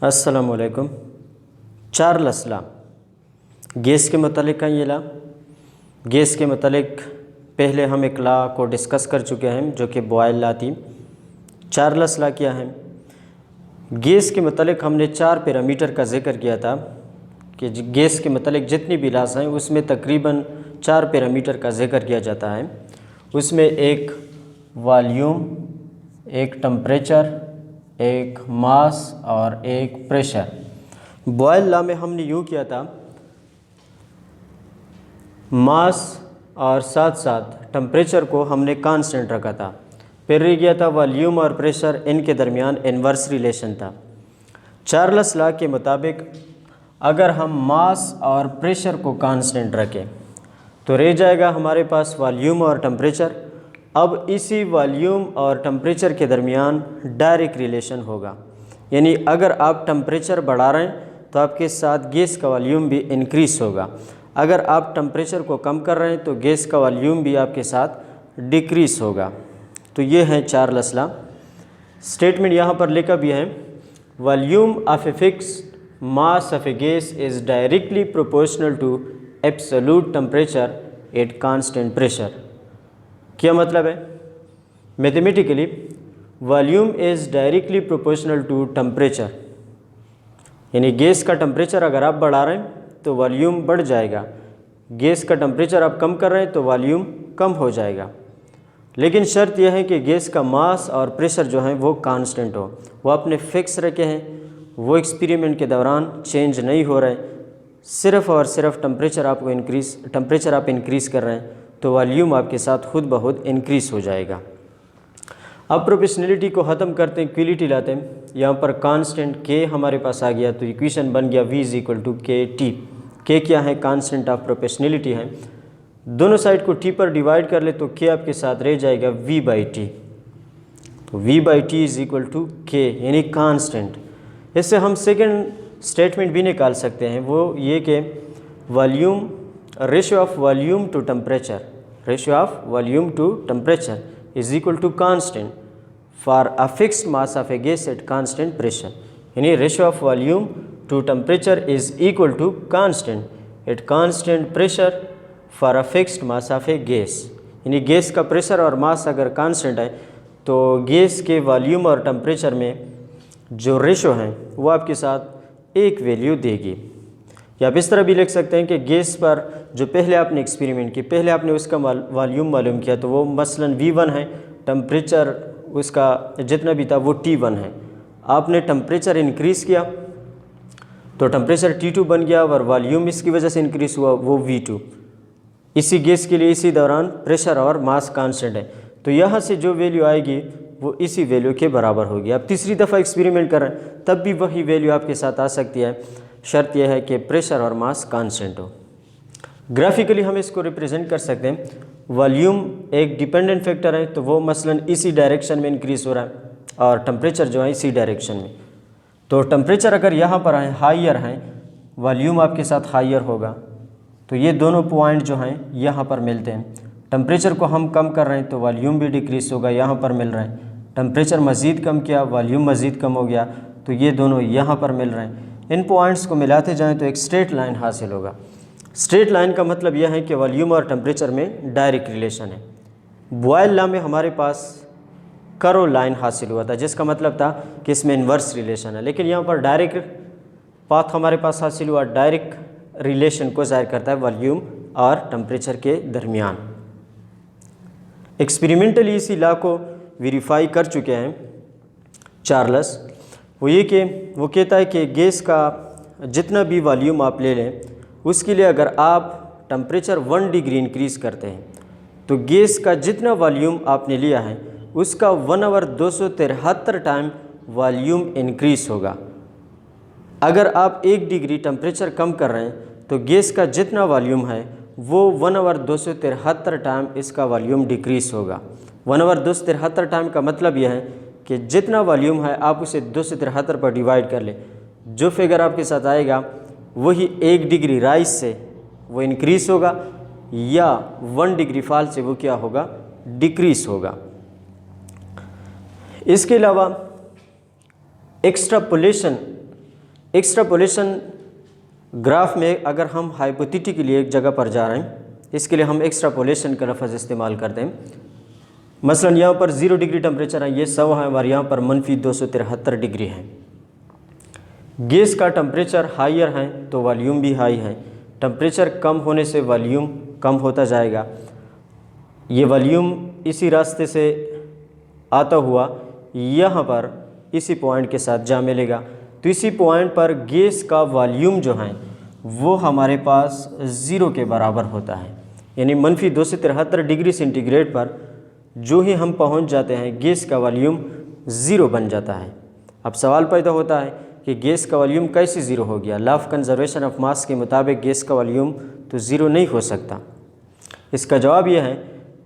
अस्सलामुअलैकुम। Charles law gas के मतलब का ये लॉ, गैस के मतलब पहले हम एक लॉ को डिस्कस कर चुके हैं जो कि बॉयल लॉ थी। चार्ल्स लॉ क्या है? गैस के मतलब हमने 4 पैरामीटर का जिक्र किया था कि गैस के मतलब जितनी भी लॉज हैं उसमें तकरीबन 4 पैरामीटर का जिक्र किया जाता है। उसमें एक वॉल्यूम, एक टेम्परेचर, एक मास और एक प्रेशर। बॉयल लॉ में हमने यूँ किया था, मास और साथ साथ टेम्परेचर को हमने कांस्टेंट रखा था। फिर रह गया था वॉल्यूम और प्रेशर, इनके दरमियान इन्वर्स रिलेशन था। चार्ल्स लॉ के मुताबिक अगर हम मास और प्रेशर को कांस्टेंट रखें तो रह जाएगा हमारे पास वॉल्यूम और टेम्परेचर। अब इसी वॉल्यूम और टेम्परेचर के दरमियान डायरेक्ट रिलेशन होगा, यानी अगर आप टेम्परेचर बढ़ा रहे हैं तो आपके साथ गैस का वॉल्यूम भी इंक्रीज़ होगा। अगर आप टेम्परेचर को कम कर रहे हैं तो गैस का वॉल्यूम भी आपके साथ डिक्रीज़ होगा। तो ये है चार्ल्स लॉ। स्टेटमेंट यहाँ पर लिखा भी है, volume of a fixed mass of a gas is directly proportional to absolute temperature at constant pressure. क्या मतलब है? Mathematically volume is directly proportional to temperature, यानी गैस का टेम्परेचर अगर आप बढ़ा रहे हैं तो वॉल्यूम बढ़ जाएगा, गैस का टेम्परेचर आप कम कर रहे हैं तो वॉल्यूम कम हो जाएगा। लेकिन शर्त यह है कि गैस का मास और प्रेशर जो है वो कांस्टेंट हो, वो अपने फिक्स रखे हैं, वो एक्सपेरिमेंट के दौरान चेंज नहीं हो रहे। सिर्फ़ और सिर्फ टेम्परेचर आप इंक्रीज़ कर रहे हैं तो वॉल्यूम आपके साथ खुद ब खुद इंक्रीज़ हो जाएगा। अब प्रोपोर्शनलिटी को ख़त्म करते हैं, इक्वलिटी लाते हैं। यहाँ पर कांस्टेंट के हमारे पास आ गया तो इक्वेशन बन गया V = KT। के क्या है? कांस्टेंट ऑफ प्रोपोर्शनलिटी है। दोनों साइड को T पर डिवाइड कर ले तो K आपके साथ रह जाएगा V/T। तो V/T = K यानी कांस्टेंट। इससे हम सेकेंड स्टेटमेंट भी निकाल सकते हैं, वो ये कि volume ratio of volume to temperature is equal to constant for a fixed mass of a gas at constant pressure. यानी ratio of volume to temperature is equal to constant at constant pressure for a fixed mass of a gas. यानी gas का pressure और mass अगर constant है तो gas के volume और temperature में जो रेशो है वो आपके साथ एक वैल्यू देगी। या आप इस तरह भी लिख सकते हैं कि गैस पर जो पहले आपने एक्सपेरिमेंट की, पहले आपने उसका वॉल्यूम मालूम किया तो वो मसलन V1 है, टेम्परेचर उसका जितना भी था वो T1 है। आपने टेम्परेचर इंक्रीज़ किया तो टेम्परेचर T2 बन गया और वॉल्यूम इसकी वजह से इंक्रीज़ हुआ वो V2। इसी गैस के लिए इसी दौरान प्रेशर और मास कांस्टेंट है, तो यहाँ से जो वैल्यू आएगी वो इसी वैल्यू के बराबर होगी। आप तीसरी दफ़ा एक्सपेरिमेंट कर रहे हैं तब भी वही वैल्यू आपके साथ आ सकती है। शर्त यह है कि प्रेशर और मास कांस्टेंट हो। ग्राफिकली हम इसको रिप्रेजेंट कर सकते हैं। वॉल्यूम एक डिपेंडेंट फैक्टर है तो वो मसलन इसी डायरेक्शन में इंक्रीज़ हो रहा है और टेम्परेचर जो है इसी डायरेक्शन में। तो टेम्परेचर अगर यहाँ पर है हाइयर हैं, वॉल्यूम आपके साथ हाइयर होगा, तो ये दोनों पॉइंट जो हैं यहाँ पर मिलते हैं। टेम्परेचर को हम कम कर रहे हैं तो वॉल्यूम भी डिक्रीज़ होगा, यहाँ पर मिल रहे हैं। टेम्परेचर मज़ीद कम किया, वॉल्यूम मज़ीद कम हो गया, तो ये दोनों यहाँ पर मिल रहे हैं। इन पॉइंट्स को मिलाते जाएं तो एक स्ट्रेट लाइन हासिल होगा। स्ट्रेट लाइन का मतलब यह है कि वॉल्यूम और टेम्परेचर में डायरेक्ट रिलेशन है। बॉयल लॉ में हमारे पास कर्व लाइन हासिल हुआ था जिसका मतलब था कि इसमें इन्वर्स रिलेशन है, लेकिन यहाँ पर डायरेक्ट पाथ हमारे पास हासिल हुआ। डायरेक्ट रिलेशन को ज़ाहिर करता है वॉल्यूम और टेम्परेचर के दरमियान। एक्सपेरिमेंटली इसी लॉ को वेरीफाई कर चुके हैं चार्ल्स। वो कहता है कि गैस का जितना भी वॉल्यूम आप ले लें उसके लिए अगर आप टेम्परेचर 1 डिग्री इंक्रीज़ करते हैं तो गैस का जितना वॉल्यूम आपने लिया है उसका 1 आवर 273 टाइम वॉल्यूम इंक्रीज़ होगा। अगर आप 1 डिग्री टेम्परेचर कम कर रहे हैं तो गैस का जितना वॉल्यूम है वो 1 आवर 273 टाइम इसका वॉल्यूम डिक्रीज़ होगा। 1 आवर 273 टाइम का मतलब यह है कि जितना वॉल्यूम है आप उसे 273 पर डिवाइड कर ले, जो फिगर आपके साथ आएगा वही 1 डिग्री राइज से वो इंक्रीज़ होगा या 1 डिग्री फॉल से वो क्या होगा? डिक्रीज़ होगा। इसके अलावा एक्सट्रापोलेशन एक्स्ट्रापोलेशन ग्राफ में अगर हम हाइपोथेटिकली एक जगह पर जा रहे हैं, इसके लिए हम एक्स्ट्रापोलेशन का लफ्ज़ इस्तेमाल करते हैं। मसलन यहाँ पर 0 डिग्री टेम्परेचर है, ये 100 है, और यहाँ पर -273 डिग्री है। गैस का टेम्परेचर हाइयर है तो वॉल्यूम भी हाई है। टेम्परेचर कम होने से वॉल्यूम कम होता जाएगा। ये वॉल्यूम इसी रास्ते से आता हुआ यहाँ पर इसी पॉइंट के साथ जा मिलेगा। तो इसी पॉइंट पर गैस का वॉल्यूम जो है वो हमारे पास 0 के बराबर होता है। यानी -273 डिग्री सेंटीग्रेड पर जो ही हम पहुंच जाते हैं गैस का वॉल्यूम 0 बन जाता है। अब सवाल पैदा होता है कि गैस का वॉल्यूम कैसे 0 हो गया। Law of conservation of mass के मुताबिक गैस का वॉल्यूम तो 0 नहीं हो सकता। इसका जवाब यह है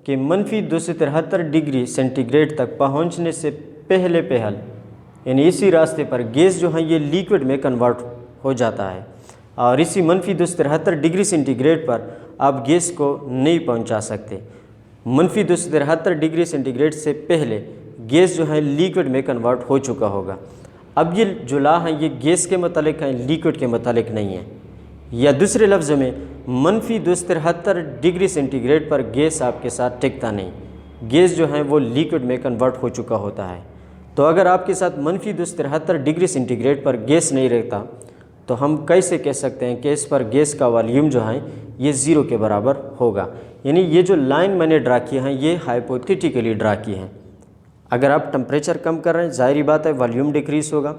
कि -273 डिग्री सेंटीग्रेड तक पहुंचने से पहले यानी इसी रास्ते पर गैस जो है ये लिक्विड में कन्वर्ट हो जाता है, और इसी -273 डिग्री सेंटीग्रेड पर आप गैस को नहीं पहुंचा सकते। -273 डिग्री सेंटीग्रेड से पहले गैस जो है लिक्विड में कन्वर्ट हो चुका होगा। अब ये जो लॉ है ये गैस के मतलब है, लिक्विड के मतलब नहीं है। या दूसरे लफ्ज़ में -273 डिग्री सेंटीग्रेड पर गैस आपके साथ टिकता नहीं, गैस जो है वो लिक्विड में कन्वर्ट हो चुका होता है। तो अगर आपके साथ -273 डिग्री सेंटीग्रेड पर गैस नहीं रहता तो हम कैसे कह सकते हैं कि इस पर गैस का वॉल्यूम जो है ये 0 के बराबर होगा। यानी ये जो लाइन मैंने ड्रा की है ये हाइपोथेटिकली ड्रा की है। अगर आप टेम्परेचर कम कर रहे हैं जाहिर बात है वॉल्यूम डिक्रीज़ होगा,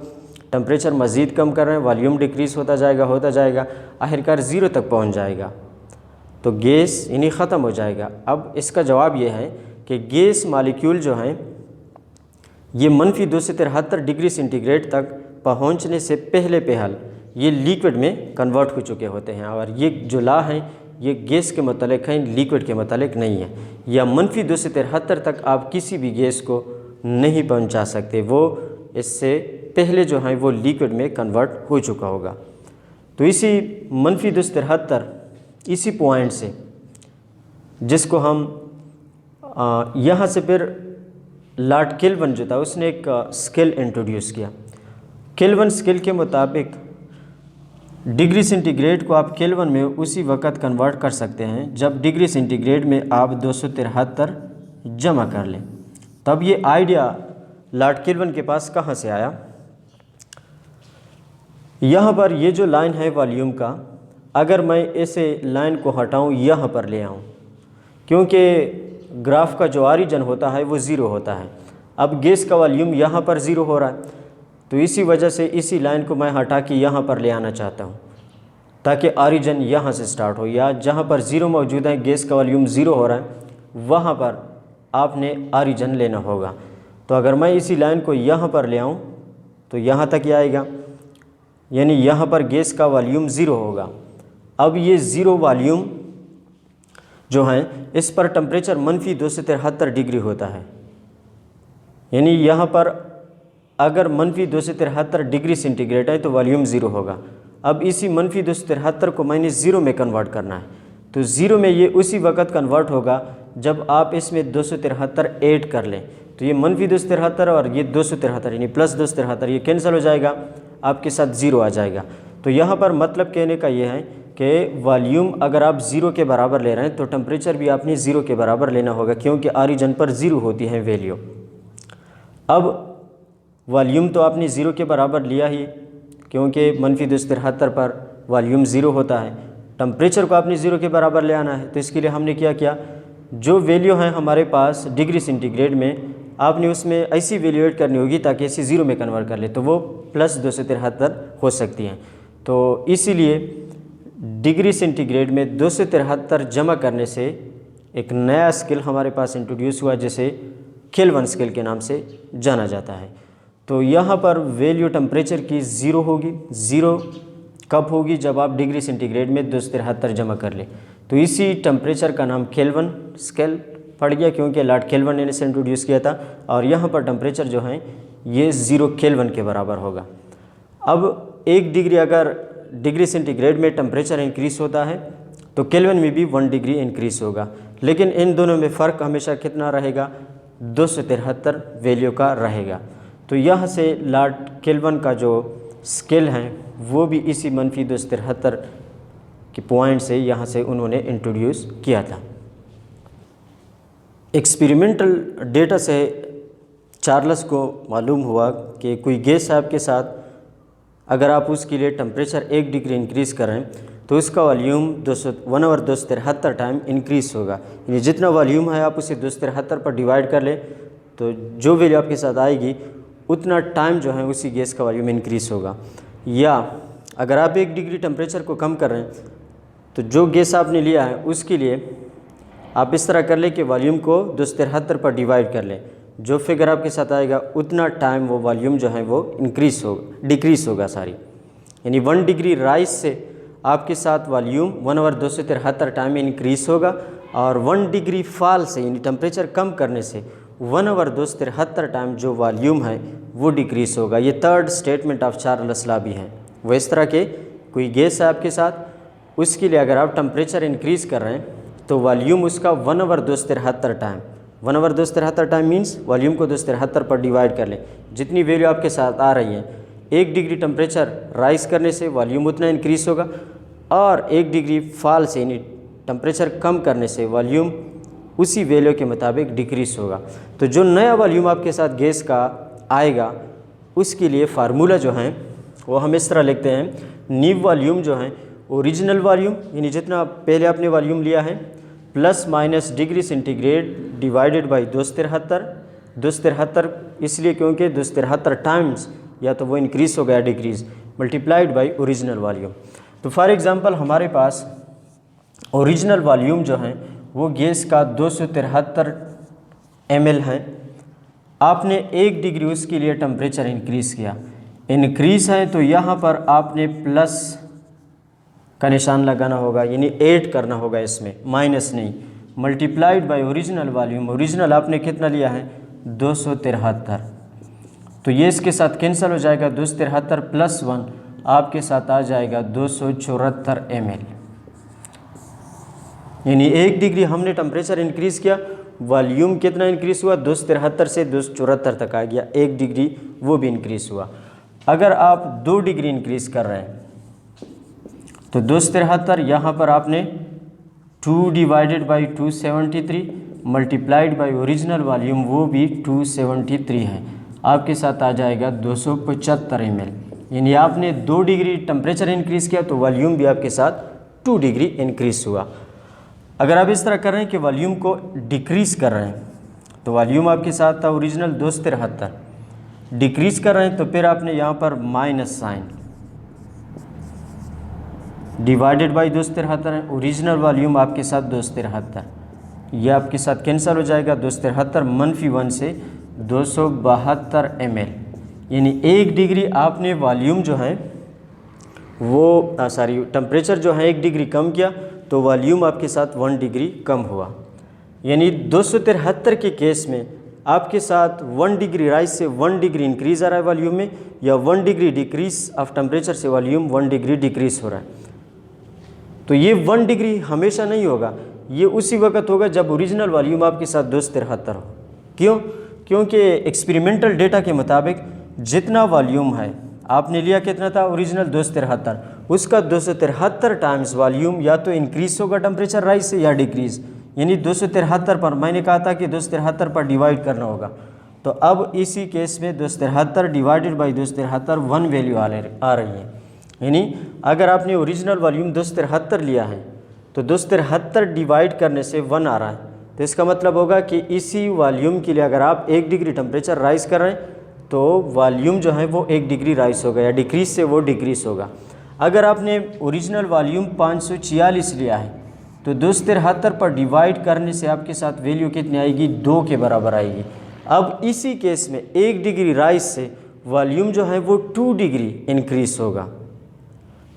टेम्परेचर मज़ीद कम कर रहे हैं वॉल्यूम डिक्रीज़ होता जाएगा, आखिरकार 0 तक पहुंच जाएगा, तो गैस यानी ख़त्म हो जाएगा। अब इसका जवाब ये है कि गैस मालिक्यूल जो हैं ये -273 डिग्री सेंटीग्रेड तक पहुंचने से पहले ये लिक्विड में कन्वर्ट हो चुके होते हैं, और ये जो लॉ है ये गैस के मतलब है, लिक्विड के मतलब नहीं है। या -273 तक आप किसी भी गैस को नहीं पहुंचा सकते, वो इससे पहले जो है वो लिक्विड में कन्वर्ट हो चुका होगा। तो इसी -273 इसी पॉइंट से जिसको हम यहाँ से फिर लॉर्ड केल्विन जो था उसने एक स्केल इंट्रोड्यूस किया। केल्विन स्केल के मुताबिक डिग्री सेंटीग्रेड को आप केल्विन में उसी वक्त कन्वर्ट कर सकते हैं जब डिग्री सेंटीग्रेड में आप 273 जमा कर लें। तब ये आइडिया लॉर्ड केल्विन के पास कहाँ से आया? यहाँ पर ये जो लाइन है वॉल्यूम का, अगर मैं ऐसे लाइन को हटाऊँ यहाँ पर ले आऊँ, क्योंकि ग्राफ का जो ऑरिजिन होता है वो 0 होता है। अब गैस का वॉल्यूम यहाँ पर 0 हो रहा है, तो इसी वजह से इसी लाइन को मैं हटा के यहाँ पर ले आना चाहता हूँ ताकि ऑरिजिन यहाँ से स्टार्ट हो, या जहाँ पर 0 मौजूद है गैस का वॉल्यूम 0 हो रहा है वहाँ पर आपने ऑरिजिन लेना होगा। तो अगर मैं इसी लाइन को यहाँ पर ले आऊँ तो यहाँ तक ही आएगा, यानी यहाँ पर गैस का वॉल्यूम 0 होगा। अब ये 0 वॉल्यूम जो है इस पर टेम्परेचर -273 डिग्री होता है, यानी यहाँ पर अगर -273 डिग्री सेंटीग्रेड है तो वॉल्यूम 0 होगा। अब इसी -273 को मैंने 0 में कन्वर्ट करना है, तो 0 में ये उसी वक्त कन्वर्ट होगा जब आप इसमें 273 ऐड कर लें। तो ये -273 और ये 273 यानी +273 ये कैंसिल हो जाएगा, आपके साथ 0 आ जाएगा। तो यहाँ पर मतलब कहने का ये है कि वॉल्यूम अगर आप 0 के बराबर ले रहे हैं तो टेम्परेचर भी आपने 0 के बराबर लेना होगा, क्योंकि ऑरिजिन पर 0 होती है वैल्यू। अब वॉल्यूम तो आपने 0 के बराबर लिया ही, क्योंकि -273 पर वॉल्यूम 0 होता है। टेम्परेचर को आपने 0 के बराबर ले आना है, तो इसके लिए हमने क्या किया, जो वैल्यू है हमारे पास डिग्री सेंटीग्रेड में आपने उसमें ऐसी वैल्यू ऐड करनी होगी ताकि इसे 0 में कन्वर्ट कर ले, तो वो +273 हो सकती हैं। तो इसीलिए डिग्री सेंटीग्रेड में 273 जमा करने से एक नया स्केल हमारे पास इंट्रोड्यूस हुआ जिसे केल्विन स्केल के नाम से जाना जाता है। तो यहाँ पर वैल्यू टेम्परेचर की 0 होगी। 0 कब होगी? जब आप डिग्री सेंटीग्रेड में 273 जमा कर लें। तो इसी टेम्परेचर का नाम केल्विन स्केल पड़ गया, क्योंकि लॉर्ड केल्विन ने इसे इंट्रोड्यूस किया था, और यहाँ पर टेम्परेचर जो है ये 0 केल्विन के बराबर होगा। अब 1 डिग्री अगर डिग्री सेंटीग्रेड में टेम्परेचर इंक्रीज़ होता है तो केल्विन में भी 1 डिग्री इंक्रीज़ होगा, लेकिन इन दोनों में फ़र्क हमेशा कितना रहेगा? 273 वैल्यू का रहेगा। तो यहाँ से लॉर्ड केल्विन का जो स्केल हैं वो भी इसी -273 के पॉइंट से यहाँ से उन्होंने इंट्रोड्यूस किया था। एक्सपेरिमेंटल डेटा से चार्ल्स को मालूम हुआ कि कोई गैस आपके साथ अगर आप उसके लिए टेम्परेचर 1 डिग्री इंक्रीज़ करें तो उसका वॉल्यूम 1/273 टाइम इंक्रीज़ होगा। यानी जितना वॉल्यूम है आप उसे 273 पर डिवाइड कर ले तो जो वैल्यू आपके साथ आएगी उतना टाइम जो है उसी गैस का वॉल्यूम इंक्रीज़ होगा। या अगर आप 1 डिग्री टेम्परेचर को कम कर रहे हैं तो जो गैस आपने लिया है उसके लिए आप इस तरह कर ले कि वॉल्यूम को 273 पर डिवाइड कर लें, जो फिगर आपके साथ आएगा उतना टाइम वो वॉल्यूम जो है वो डिक्रीज़ होगा सारी। यानी 1 डिग्री राइज से आपके साथ वॉल्यूम 1/273 टाइम इंक्रीज़ होगा और 1 डिग्री फॉल से यानी टेम्परेचर कम करने से 1/273 टाइम जो वॉल्यूम है वो डिक्रीज़ होगा। ये third statement of Charles law भी है। वो इस तरह के कोई गैस है आपके साथ, उसके लिए अगर आप टेम्परेचर इंक्रीज़ कर रहे हैं तो वॉल्यूम उसका 1/273 टाइम 1/273 टाइम मीन्स वॉल्यूम को 273 पर डिवाइड कर लें। जितनी वैल्यू आपके साथ आ रही है 1 डिग्री टेम्परेचर राइज करने से वॉल्यूम उतना इंक्रीज़ होगा और 1 डिग्री फॉल से यानी टेम्परेचर कम करने से वॉल्यूम उसी वैल्यू के मुताबिक डिक्रीज़ होगा। तो जो नया वॉल्यूम आपके साथ गैस का आएगा उसके लिए फार्मूला जो है वो हम इस तरह लिखते हैं, न्यू वॉल्यूम जो है ओरिजिनल वॉल्यूम यानी जितना पहले आपने वॉल्यूम लिया है plus minus degree centigrade divided by 273 इसलिए क्योंकि 273 टाइम्स या तो वो इंक्रीज़ हो गया decrease multiplied by original volume. तो फॉर एग्ज़ाम्पल हमारे पास ओरिजिनल वॉल्यूम जो है वो गैस का 273 ml है। आपने 1 डिग्री उसके लिए टेम्परेचर इंक्रीज़ किया, इंक्रीज़ है तो यहाँ पर आपने प्लस का निशान लगाना होगा यानी ऐड करना होगा, इसमें माइनस नहीं, multiplied by original volume. Original आपने कितना लिया है 273, तो ये इसके साथ कैंसिल हो जाएगा, 273 + 1 आपके साथ आ जाएगा 274 ml। यानी 1 डिग्री हमने टेम्परेचर इंक्रीज़ किया, वॉल्यूम कितना इंक्रीज़ हुआ 273 से 274 तक आ गया, 1 डिग्री वो भी इंक्रीज़ हुआ। अगर आप 2 डिग्री इंक्रीज़ कर रहे हैं तो 273 यहाँ पर आपने 2 divided by 273 multiplied by original volume वो भी 273 है, आपके साथ आ जाएगा 275 ml। यानी आपने 2 डिग्री टेम्परेचर इंक्रीज़ किया तो वॉल्यूम भी आपके साथ 2 डिग्री इंक्रीज़ हुआ। अगर आप इस तरह कर रहे हैं कि वॉल्यूम को डिक्रीज़ कर रहे हैं तो वॉल्यूम आपके साथ था ओरिजिनल 273, डिक्रीज़ कर रहे हैं तो फिर आपने यहाँ पर माइनस साइन डिवाइडेड बाई 273 है, ओरिजिनल वॉल्यूम आपके साथ 273, यह आपके साथ कैंसिल हो जाएगा, 273 - 1 से 272 ml। यानी 1 डिग्री आपने वॉल्यूम जो है वो टेम्परेचर जो है 1 डिग्री कम किया तो वॉल्यूम आपके साथ 1 डिग्री कम हुआ। यानी 273 के केस में आपके साथ 1 डिग्री राइज से 1 डिग्री इंक्रीज़ आ रहा है वॉल्यूम में, या 1 डिग्री डिक्रीज़ ऑफ टेम्परेचर से वॉल्यूम 1 डिग्री डिक्रीज़ हो रहा है। तो ये 1 डिग्री हमेशा नहीं होगा, ये उसी वक्त होगा जब ओरिजिनल वॉल्यूम आपके साथ 273 हो। क्यों? क्योंकि एक्सपेरिमेंटल डेटा के मुताबिक जितना वॉल्यूम है आपने लिया कितना था ओरिजिनल 273, उसका 273 टाइम्स वॉल्यूम या तो इंक्रीज़ होगा टेम्परेचर राइज से या डिक्रीज़। यानी 273 पर मैंने कहा था कि 273 पर डिवाइड करना होगा, तो अब इसी केस में 273 डिवाइडेड बाई 273 1 वैल्यू आ रही है। यानी अगर आपने ओरिजिनल वॉल्यूम 273 लिया है तो 273 डिवाइड करने से 1 आ रहा है, तो इसका मतलब होगा कि इसी वॉल्यूम के लिए अगर आप 1 डिग्री टेम्परेचर राइज कर रहे हैं तो वॉल्यूम जो है वो 1 डिग्री राइज होगा या डिक्रीज़ से वो डिक्रीज़ होगा। अगर आपने ओरिजिनल वॉल्यूम 546 लिया है तो 273 पर डिवाइड करने से आपके साथ वैल्यू कितनी आएगी 2 के बराबर आएगी। अब इसी केस में 1 डिग्री राइज से वॉल्यूम जो है वो 2 डिग्री इंक्रीज़ होगा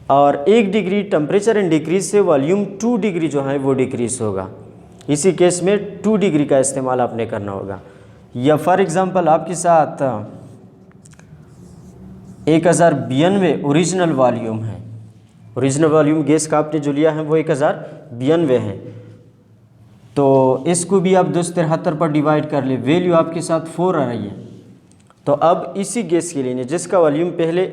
और 1 डिग्री टेम्परेचर इन डिक्रीज से वॉल्यूम 2 डिग्री जो है वो डिक्रीज़ होगा। इसी केस में 2 डिग्री का इस्तेमाल आपने करना होगा। या फॉर एग्ज़ाम्पल आपके साथ 1092 ओरिजिनल वॉल्यूम है, ओरिजिनल वॉल्यूम गैस का आपने जो लिया है वो 1092 है, तो इसको भी आप 273 पर डिवाइड कर ले, वैल्यू आपके साथ 4 आ रही है। तो अब इसी गैस के लिए जिसका वॉल्यूम पहले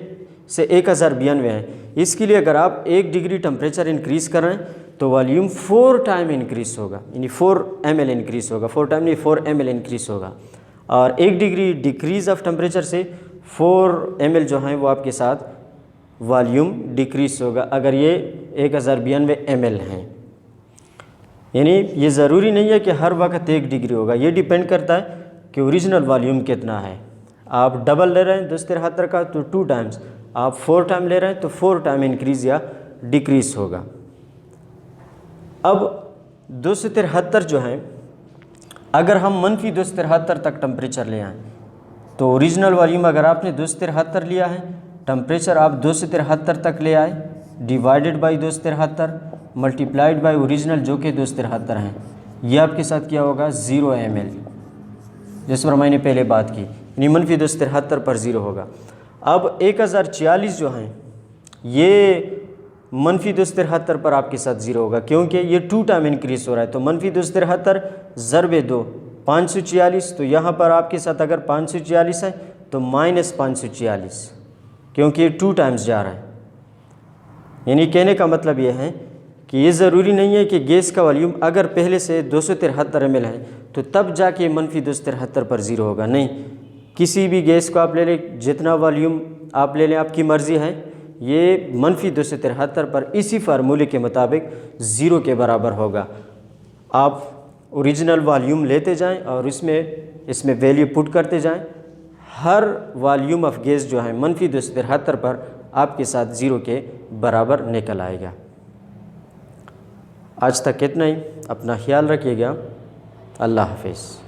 से 1092 है। इसके लिए अगर आप 1 डिग्री टेम्परेचर इंक्रीज़ कर रहे हैं तो वॉल्यूम 4 टाइम इंक्रीज़ होगा, यानी 4 ml इंक्रीज़ होगा, 4 टाइम नहीं 4 ml इंक्रीज़ होगा। और 1 डिग्री डिक्रीज़ ऑफ टेम्परेचर से 4 ml जो हैं वो आपके साथ वॉल्यूम डिक्रीज़ होगा अगर ये 1092 ml हैं। यानी ये ज़रूरी नहीं है कि हर वक्त 1 डिग्री होगा, ये डिपेंड करता है कि ओरिजिनल वॉल्यूम कितना है। आप डबल ले रहे हैं 273 का तो 2 टाइम्स, आप 4 टाइम ले रहे हैं तो 4 टाइम इंक्रीज़ या डिक्रीज़ होगा। अब 273 जो है, अगर हम मनफी 273 तक टेम्परेचर ले आएँ तो ओरिजिनल वॉल्यूम अगर आपने 273 लिया है, टेम्परेचर आप 273 तक ले आए, divided by 273 multiplied by original जो कि 273 हैं, ये आपके साथ क्या होगा 0 ml, जिस पर मैंने पहले बात की, यानी मनफी 273 पर 0 होगा। अब 1046 जो हैं ये मनफी 273 पर आपके साथ 0 होगा क्योंकि ये 2 टाइम इंक्रीज़ हो रहा है। तो मनफी 273 ज़रबे 2 546, तो यहाँ पर आपके साथ अगर 546 है तो माइनस 546 क्योंकि ये 2 टाइम्स जा रहा है। यानी कहने का मतलब ये है कि ये ज़रूरी नहीं है कि गैस का वॉल्यूम अगर पहले से 273 ml है तो तब जाके मनफी 273 पर 0 होगा, नहीं। किसी भी गैस को आप ले लें, जितना वॉल्यूम आप ले लें आपकी मर्ज़ी है, ये मनफी 273 पर इसी फार्मूले के मुताबिक 0 के बराबर होगा। आप ओरिजिनल वॉल्यूम लेते जाएं और इसमें वैल्यू पुट करते जाएं, हर वॉल्यूम ऑफ गैस जो है मनफी 273 पर आपके साथ 0 के बराबर निकल आएगा। आज तक इतना ही, अपना ख्याल रखिएगा। अल्लाह हाफिज़।